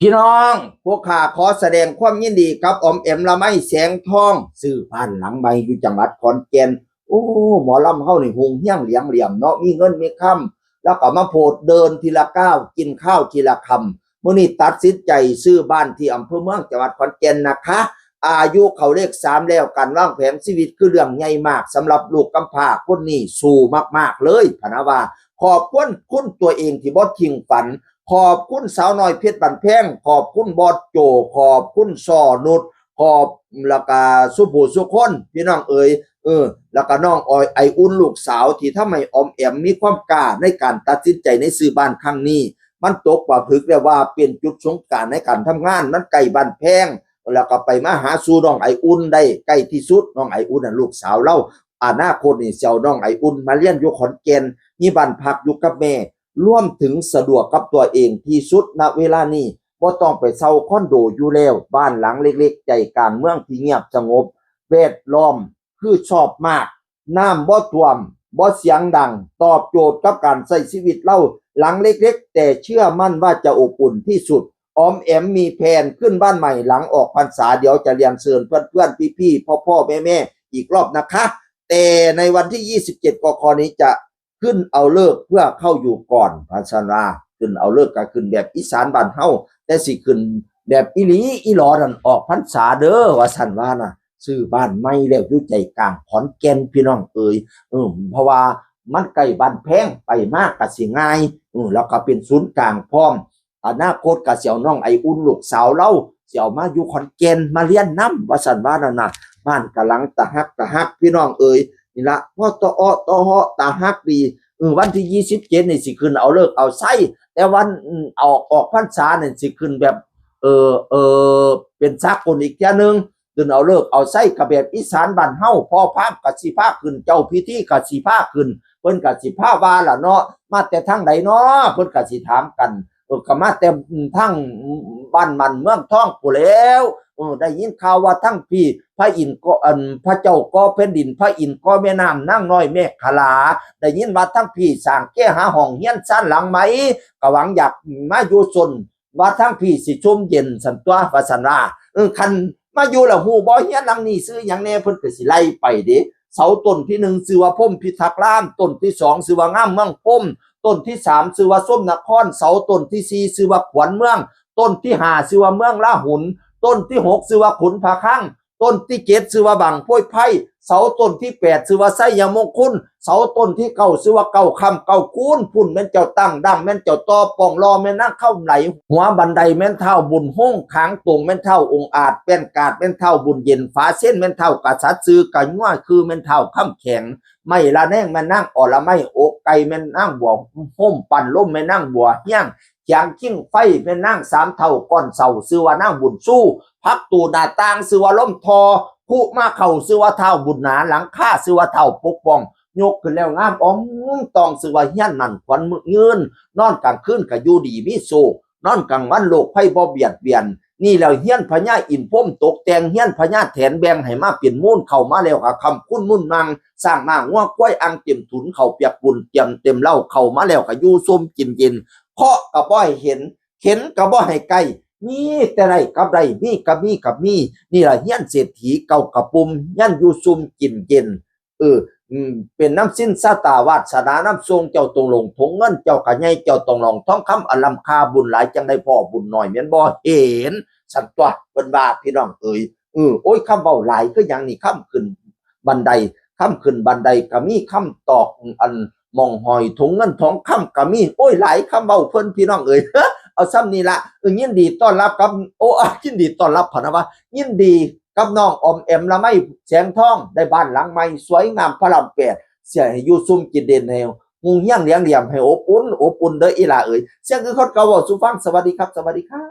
พี่น้องพวกข้าขอแสดงความยินดีกับอมแอมละไมแสงทองซื้อบ้านหลังใหม่อยู่จังหวัดขอนแก่นโอ้หมอลำเฮานี่หุงเฮี้ยงเหลียงเหลี่ยมเนาะมีเงินมีคำแล้วก็มาโพดเดินทีละก้าวกินข้าวทีละคำมื้อนี้ตัดสินใจซื้อบ้านที่อำเภอเมืองจังหวัดขอนแก่นนะคะอายุเขาเลข3แล้วการวางแผนชีวิตคือเรื่องใหญ่มากสำหรับลูกกำพร้าคนนี้สู้มากๆเลยพะนะว่าขอบคุณตัวเองที่บ่ทิ้งฝัน ขอบคุณสาวน้อยเพชรบันแพงขอบคุณบอสโจขอบคุณซอนุชขอบแล้วก็สุภูสุคนพี่น้องเอ๋ยแล้วก็น้องออยไออุ่นลูกสาวที่ทำให้ออมแอมมีความกล้าในการตัดสินใจในซื้อบ้านครั้งนี้มันตกว่าพึกแล้วว่าเป็นจุดสงการในการทำงานมันไกลบ้านแพงแล้วก็ไปมาหาสู่น้องไออุ่นได้ใกล้ที่สุดน้องไออุ่นน่ะลูกสาวเล่าอนาคตนี่เสี่ยวน้องไออุ่นมาเรียนอยู่ขอนแก่นมีบ้านพักอยู่กับแม่ร่วมถึงสะดวกกับตัวเองที่สุดณเวลานี้บ่ต้องไปเช่าคอนโดอยู่แล้วบ้านหลังเล็กๆใจกลางเมืองที่เงียบสงบแวดล้อมคือชอบมากน้ำบ่ท่วมบ่เสียงดังตอบโจทย์กับการใช้ชีวิตเราหลังเล็กๆแต่เชื่อมั่นว่าจะอบอุ่นที่สุดออมแอมมีแผนขึ้นบ้านใหม่หลังออกพรรษาเดี๋ยวจะเรียนเชิญเพื่อนๆพี่ๆพ่อๆแม่ๆอีกรอบนะคะแต่ในวันที่27กคนี้จะขึ้นเอาเลิกเพื่อเข้าอยู่ก่อนภาษาลาขึ้นเอาเลิกก็ขึ้นแบบอีสานบ้านเฮาแต่สิขึ้นแบบอีหลีอีหลอนั่นออกพรรษาเด้อว่าซั่นว่าน่ะซื้อบ้านใหม่แล้วอยู่ใจกลางขอนแก่นพี่น้องเอ๋ยเพราะว่ามันใกล้บ้านแพงไปมากก็สิง่ายแล้วก็เป็นศูนย์กลางพร้อมอนาคตก็สิเอาน้องไออุ่นลูกสาวเราสิเอามาอยู่ขอนแก่นมาเรียนนำว่าซั่นว่านั่นน่ะบ้านกำลังตะฮักพี่น้องเอ๋ยนี่ละพ่อตออตอฮอตาฮักดีวันที่27นี่สิขึ้นเอาเลิกเอาไส้แต่วันออกพรรษาเนี่ยสิขึ้นแบบเป็นสากลอีกเที่ยนึงขึ้นเอาเลิกเอาไส้กระแบบอีสานบ้านเฮาพ่อพามกับสิพาขึ้นเจ้าพิธีกับสิพาขึ้นเพิ่นกับสิพาว่าล่ะเนาะมาแต่ทางใดเนาะเพิ่นกับสิถามกันก็มาแต่ทางบ้านมันเมืองทองพู้นแล้วได้ยินข่าวว่าทั้งพี่พระอินทร์ก็พระเจ้าก็แผ่นดินพระอินทร์ก็แม่น้ำนางน้อยแม่ขลาได้ยินว่าทั้งพี่สร้างแก้หาห้องเฮียนซ่านหลังไหมก็หวังอยากมาอยู่ซนว่าทั้งพี่สิชมเย็นสันตัวภาษาราคันมาอยู่แล้วฮู้บ่เฮียนหลังนี้ซื้อหยังแน่เพิ่นก็สิไล่ไปเด้เสาต้นที่1ชื่อว่าพรหมพิทักษ์รามต้นที่2ชื่อว่างามเมืองพรหมต้นที่3ชื่อว่าส้มนครเสาต้นที่4ชื่อว่าขวัญเมืองต้นที่5ชื่อว่าเมืองลาหุนต้นที่6ชื่อว่าขุนผาคั่งต้นที่7ชื่อว่าบังโพยไผ่เสาต้นที่8ชื่อว่าไสยมงคลเสาต้นที่9ชื่อว่าเก้าคำเก้าคูณพุ่นแม่นเจ้าตั้งดังแม่นเจ้าต่อป่องรอแม่นนั่งเข้าไหลหัวบันไดแม่นเท่าบุญห้องค้างตรงแม่นเท่าองค์อาจเป็นกาดแม่นเท่าบุญเย็นฟ้าเส้นแม่นเท่ากษัตริย์ซื้อกะงัวคือแม่นเท่าค่ำแข็งไม่ละแนงแม่นนั่งอ่อละไม่อกไก่แม่นนั่งบัวห่มปั่นล่มแม่นนั่งบัวเฮี้ยงเขียงขิ้งไฟแม่นนั่ง3เท่าก้อนเสาซื้อว่านั่งบุญสู้พักตูหน้าต่างซื้อว่าล้มทอผู้มาเข่าซื้อว่าเท่าบุญหนาหลังค่าซื้อว่าเท่าปกป้องยกขึ้นแล้วงามอ๋อต้องซื้อว่าเฮี้ยนนั่นขวัญเงินนอนกลางคืนก็อยู่ดีมีโซนอนกลางวันโลกไพ่บ่เบียดเบียนนี่แล้วเฮี้ยนพญาอินพ่มตกแต่งเฮี้ยนพญาแถนแบงให้มาเปลี่ยนมูลเข้ามาแล้วก็คำคุ้นมุ่นมังสร้างมางัวกล้วยอังเต็มถุนเข้าเปียกปุ่นเต็มเหล้าเข้ามาแล้วก็อยู่ซุ่มกินเย็นเคาะก็บ่ให้เห็นเข็นก็บ่ให้ใกล้นี่แต่ไรกับไรมีกับมีนี่ล่ะเฮี้ยนเศรษฐีเก่ากระปุ่มเฮี้ยนอยู่ซุ่มกินเย็นเป็นน้ำสิ้นซาตาวาสนาน้ำทรงเจ้าตรงลงทงเงินเจ้ากะใหญ่เจ้าตรงลงท้องคำอลัมคาบุญหลายจังได้พ่อบุญหน่อยแม่นบ่เห็นสันตัวเพิ่นว่าพี่น้องเอ๋ยโอ้ยคำเว้าหลายคือหยังนี่คำขึ้นบันไดก็มีคำตอกอันมองหอยถุงเงินทองคำก็มีโอ้ยหลายคำเว้าเพิ่นพี่น้องเอ๋ยเอาซ้ำนี่ละยินดีต้อนรับกับยินดีต้อนรับพะนะว่ายินดีกับน้องอมแอมละไมแสงทองได้บ้านหลังใหม่สวยงามพระราม8เสียให้อยู่ซุ่มกินเด่นแนวงูเฮี้ยงเลี้ยงเหลี่ยมให้อบอุ่นเด้ออีหล่าเอ๋ยเสียงคือคนเก่าเว้าสู่ฟังสวัสดีครับ